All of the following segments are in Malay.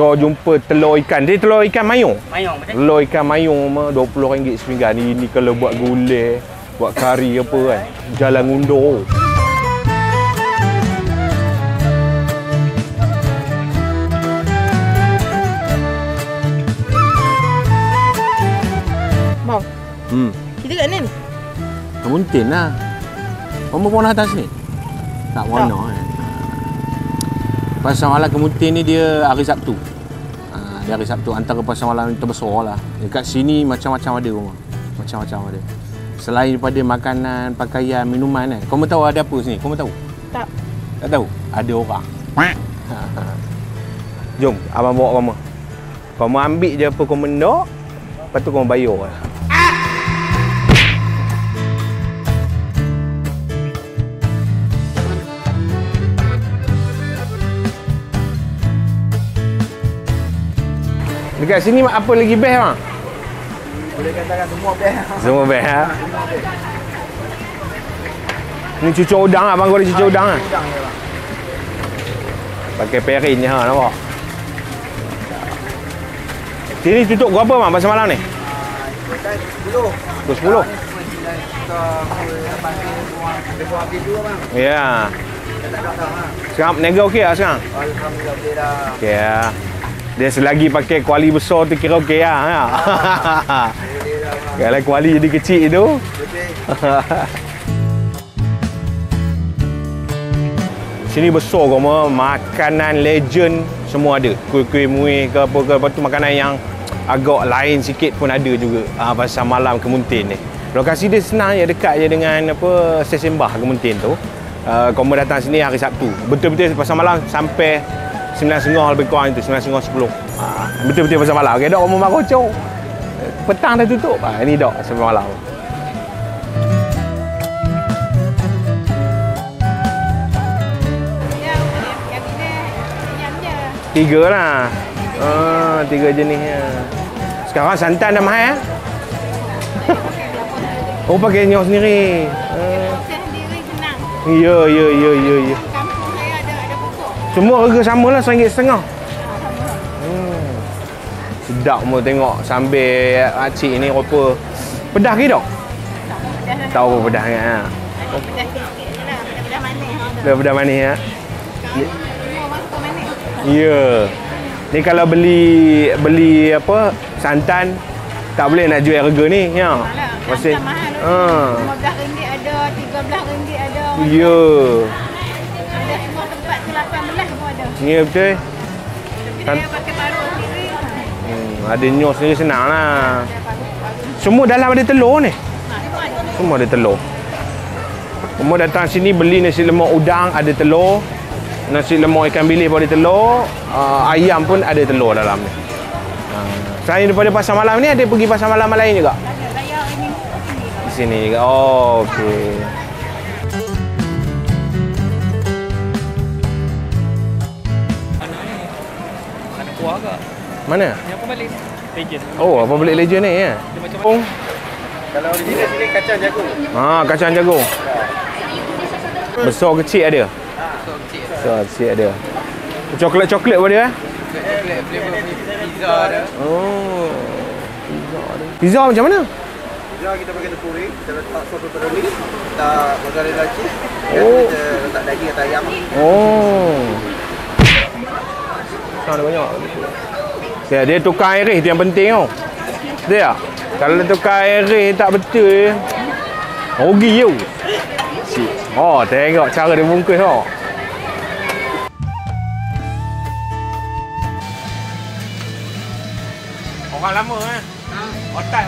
Cuba jumpa telur ikan. Dia telur ikan mayung? Mayung betul. Telur ikan mayung RM20 sepinggan. Ini kalau buat gulai, buat kari apa kan. Jalan Ngundur. Bang, kita kat mana ni? Kemuntin lah. Kamu pun atas ni? Tak warna kan? Pasar malam Kemuntin ni dia hari Sabtu. Dia hari Sabtu antara pasar malam terbesar lah. Dekat sini macam-macam ada rumah. Macam-macam ada. Selain daripada makanan, pakaian, minuman kan. Kamu tahu ada apa sini? Kamu tahu? Tak. Tak tahu? Ada orang. Jom, abang bawa kamu. Kamu ambil je apa kamu nak. Lepas tu kamu bayar lah. Dekat sini apa lagi best bang? Boleh katakan semua best. Semua best ha? Ni cucur udang lah, abang goreng cucur udang lah. Udang je bang. Pakai perin je ha, nampak? Sini tutup berapa bang pasar malam ni? 10. Pukul 10? Ya. Sekarang peniaga okey tak sekarang? Alhamdulillah okey dah. Okey lah. Dia selagi pakai kuali besar tu kira okey lah. Ha? Kalau kuali jadi kecil tu. Sini besar kau makanan legend semua ada. Kuih-kuih muih ke apa ke. Lepas tu makanan yang agak lain sikit pun ada juga. Pasar malam Kemuntin ni. Lokasi dia senang je, dekat je dengan apa stesen bah Kemuntin tu. Kau datang sini hari Sabtu. Betul-betul pasar malam sampai 9.30 lebih kurang itu, 9.30 10. Betul-betul pasar malam. Okey, dok rumah kocok. Petang dah tutup. Ini dok sampai malam. Tiga lah. 3 jenisnya. Sekarang santan dah mahal. Oh, pakai nyok sendiri. Ya. Kampung saya ada pokok. Semua harga sama lah, RM1.50. Sedap mu tengok sambil acik ni rupa. Pedas ke dok? Tahu apa pedas kan? Pedas sikit je lah. Pedas manis. Pedas manis ya. Semua masuk manis. Ya. Ni kalau beli apa santan tak boleh nak jual harga ni ya. Masih mahal. RM15 ada, RM13 ada. Ya. Ada semua tempat tu RM18 semua ada. Ya betul. Tapi dia pakai paruh sendiri. Ada nyos sendiri senang lah. Semua dalam ada telur ni. Semua ada telur. Kamu datang sini beli nasi lemak udang ada telur. Nasi lemak ikan bilis pun ada telur. Ayam pun ada telur dalam ni. Selain daripada pasar malam ni ada pergi pasar malam lain juga? Di sini juga. Oh, okey. Ada kuah ke? Mana? Ni apa balik? Legend. Oh, apa beli legend ni ya? Dia macam kalau original sini kacang jagung. Kacang jagung. Besar kecil ada? So kecil. Besar kecil ada. Coklat-coklat pun ada? Coklat flavor pizza ada. Oh. Pizza ada. Pizza macam mana? Pizza kita pakai tepung ni, kita letak sos pepperoni, letak mozzarella cheese, kita letak daging atau ayam. Oh. Ada banyak. Dia tukar air tu yang penting tau. Dia kalau tukar air tak betul rugi you. Oh, tengok cara dia bungkus tau. Orang lama eh. Otak.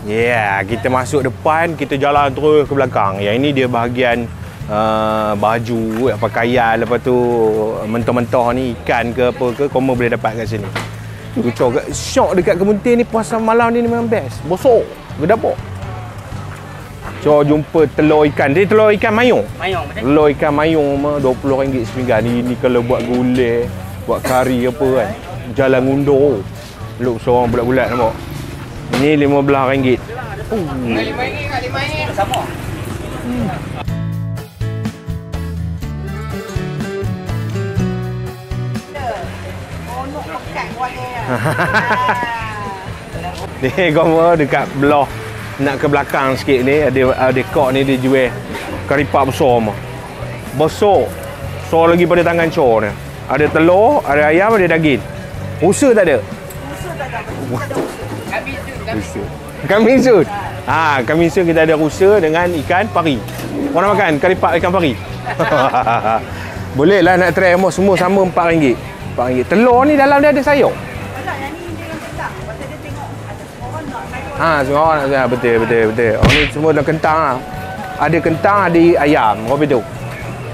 Ya, kita masuk depan, kita jalan terus ke belakang. Yang ini dia bahagian baju, pakaian, lepas tu mentah-mentah ni ikan ke apa ke, kamu boleh dapat kat sini. Syok dekat Kemuntin ni, pasar malam ni memang best. Bosok, gedapok. Cuba jumpa telur ikan. Dia telur ikan mayung? Mayung betul? Telur ikan mayung RM20 sepinggan. Ni kalau buat gulai, buat kari apa kan. Jalan Ngundur. Look seorang bulat-bulat nampak. Ni RM15. RM5 kat RM5 sama. Ni kau dekat belah nak ke belakang sikit ni ada kok ni dia jual karipak besar mah. Besar. So lagi pada tangan cor ni. Ada telur, ada ayam, ada daging. Usa tak ada? Usul tak ada. Kambing sun. Kambing sun kita ada rusa dengan ikan pari. Orang makan karipak ikan pari. Boleh lah nak try semua sama RM4. RM4. Telur ni dalam dia ada sayur. Tak, yang ni dia yang kentang. Pasal dia tengok ada semua orang nak sayur. Semua orang nak sayur. Betul. Orang ni semua dah kentang lah. Ada kentang, ada ayam. Apa betul?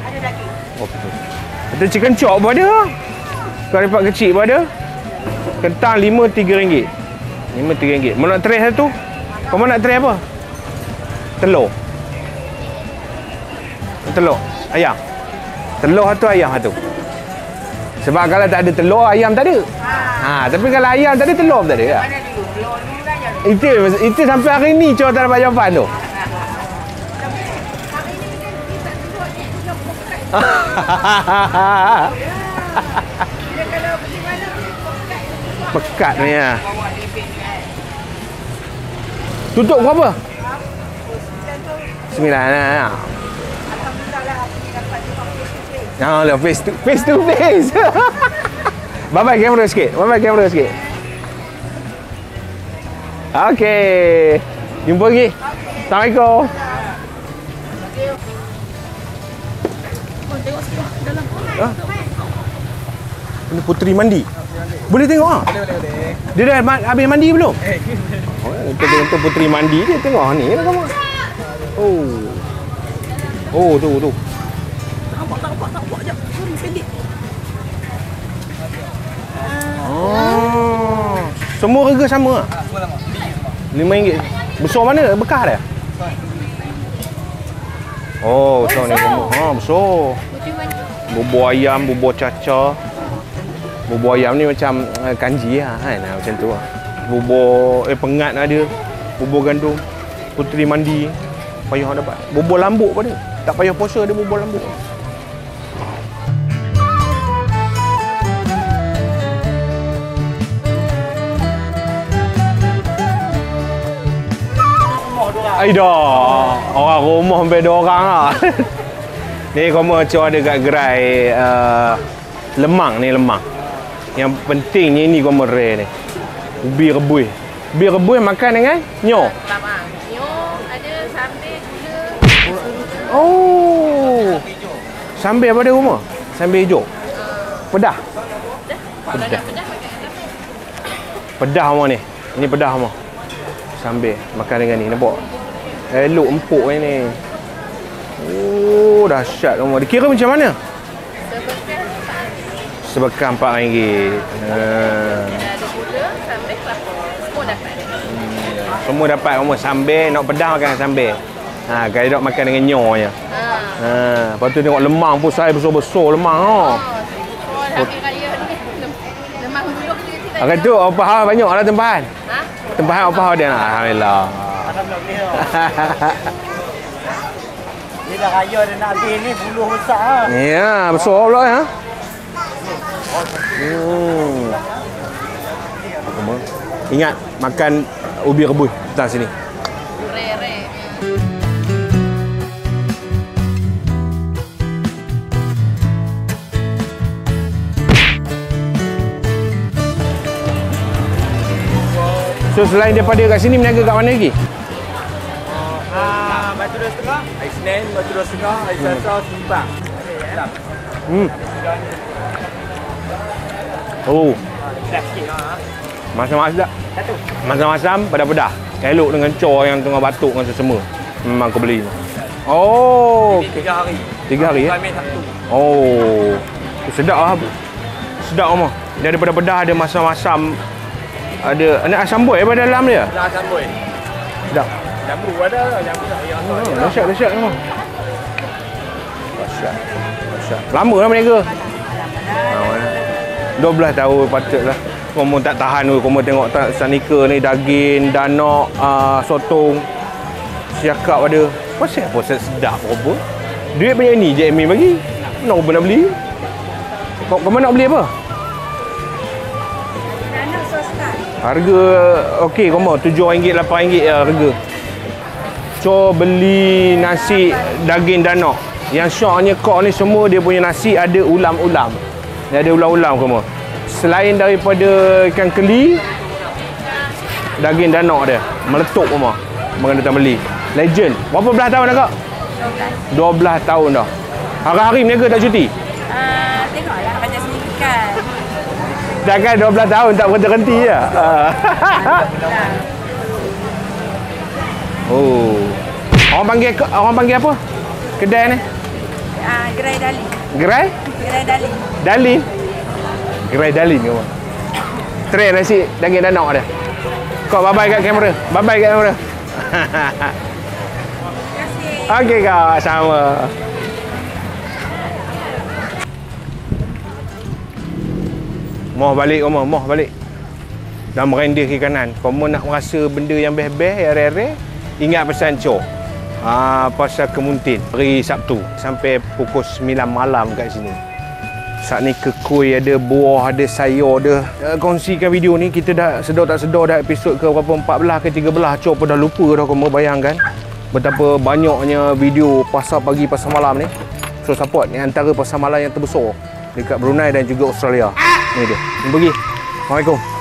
Ada daging. Oh, betul. Ada chicken chop pun ada. Karipak kecil pun ada. Kentang RM5, RM3. Mau nak try satu? Kau mau nak try apa? Telur. Ayam. Telur satu, ayam satu. Sebab kalau tak ada telur, ayam tak ada. Tapi kalau ayam tak ada, telur pun tak ada. Mana dulu? Telur dulu kan yang Itu sampai hari ni Cor tak dapat jawapan tu. hari ni kita duduk ni dia pokat. Dia kalau pergi mana pokat. Pekat ni lah. Bawa lebih kan. Tutup berapa? Dan tu 9 lah. alhamdulillah lah aku dapat jumpa face to face. Face to face. Bye-bye kamera sikit. Okey. Jumpa lagi. Assalamualaikum. Tengok sebelah dalam. Ini Puteri Mandi. Boleh tengok ah? Boleh. Dia dah habis mandi belum? Kita tengok Puteri Mandi dia tengok ni lah kamu. Tu. Tak buat jap. Sorry pendek. Semua harga sama ah? Semua sama. RM5. Besar mana? Bekas dia? Besar ni semua. Besar. Bubur ayam, bubur caca. Bubur ayam ni macam kanji lah kan, macam tu lah. Bubur pengat ada. Bubur gandum. Puteri Mandi. Payah dapat. Bubur lambuk pun ada. Tak payah puasa ada bubur lambuk. Aidah, orang rumah sampai 2 orang lah. Ni kamu Cor ada kat gerai lemang ni, lemang. Yang pentingnya ni kamu rare ni. Ubi rebus. Ubi rebus makan dengan nyo. Nyo ada sambal gula. Sambal apa ada rumah? Sambal hijau. Pedah. Pedah semua ni. Ini pedah semua. Sambal makan dengan ni, nampak? Elok empuk ni. Dahsyat semua. Dikira macam mana? Sebekam RM4. Ada gula, sambal, kelapa. Semua dapat. Semua dapat semua. Sambal, nak pedah makan dengan sambal. Kalau nak makan dengan nyo je. Lepas tu tengok lemang pun saya besar-besar lemang. Hari raya ni lemang dulu kita. Akan tu opah banyak lah tempahan. Tempahan opah ada lah. Alhamdulillah. Ni dah raya dah nak habis ni, buluh besar. Ya, besar pula ya. Ingat makan ubi rebus atas sini. Rare. So selain daripada kat sini meniaga kat mana lagi? Batu 2.5, hari Senin, Batu 2.5, hari Selasa, Simpang. Masam-masam. Masam-masam pada-pada. Elok dengan cor yang tengah batuk dengan sesama. Memang aku beli. 3 hari. 3 hari ya? Kami Sabtu. Sedap lah. Sedap mah. Dia ada pada-pada, ada masam-masam. Ada asam boy apa dalam dia? Dah samboi. Sedap. Jambu ada, jambu tak yang Dahsyat memang. Dahsyat. Lama lah mereka. 12 tahun patutlah. Komo tak tahan tu, komo tengok tak sanika ni daging, danak, sotong. Siakap ada. Pasal apa sedap apa? Duit banyak ni je Amin bagi. Nak apa nak beli? Kau nak beli apa? Danak sos kan. Harga okey komo RM7, RM8 harga. So beli nasi daging danak. Yang syoknya kok ni semua dia punya nasi ada ulam-ulam. Dia ada ulam-ulam komo. Selain daripada ikan keli, daging danak dia meletup komo. Mengenai datang beli. Legend. Berapa belah tahun dah kak? 12 tahun dah. Hari-hari berniaga tak cuti? Tengoklah banyak sedikit. Jangan 12 tahun tak berhenti je. Oh. Orang panggil apa? Kedai ni? Gerai Dalin. Gerai? Gerai Dalin. Dalin? Gerai Dalin ke apa? Tray nasi daging danak dia. Kau bye-bye kat kamera. Bye-bye kat kamera. Okey kak, sama. Moh balik kamu, moh balik. Dah merendih ke kanan. Kamu nak merasa benda yang best-best, rare-rare, ingat pesan Cho. Pasal Kemuntin. Hari Sabtu sampai pukul 9 malam kat sini. Saat ni kekui ada, buah ada, sayur ada. Kongsikan video ni, kita dah sedar tak sedar dah episod ke berapa 14 ke 13. Cho pun dah lupa dah, kamu bayangkan betapa banyaknya video pasar pagi pasar malam ni. So support ni antara pasar malam yang terbesar dekat Brunei dan juga Australia. Ni dia. Ni pergi. Assalamualaikum.